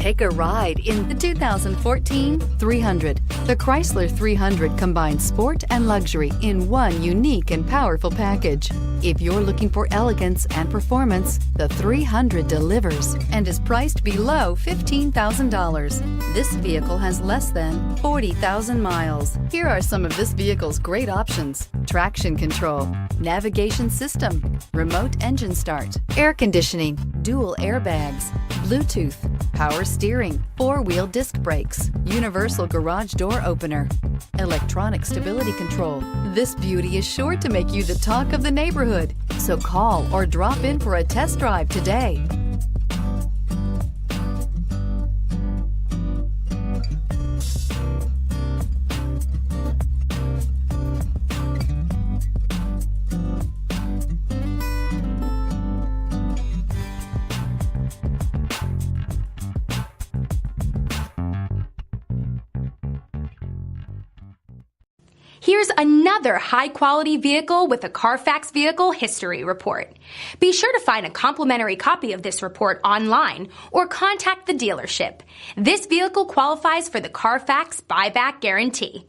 Take a ride in the 2014 300. The Chrysler 300 combines sport and luxury in one unique and powerful package. If you're looking for elegance and performance, the 300 delivers and is priced below $15,000. This vehicle has less than 40,000 miles. Here are some of this vehicle's great options: traction control, navigation system, remote engine start, air conditioning, dual airbags, Bluetooth, power steering, four-wheel disc brakes, universal garage door opener, electronic stability control. This beauty is sure to make you the talk of the neighborhood. So call or drop in for a test drive today. Here's another high-quality vehicle with a Carfax Vehicle History Report. Be sure to find a complimentary copy of this report online or contact the dealership. This vehicle qualifies for the Carfax Buyback Guarantee.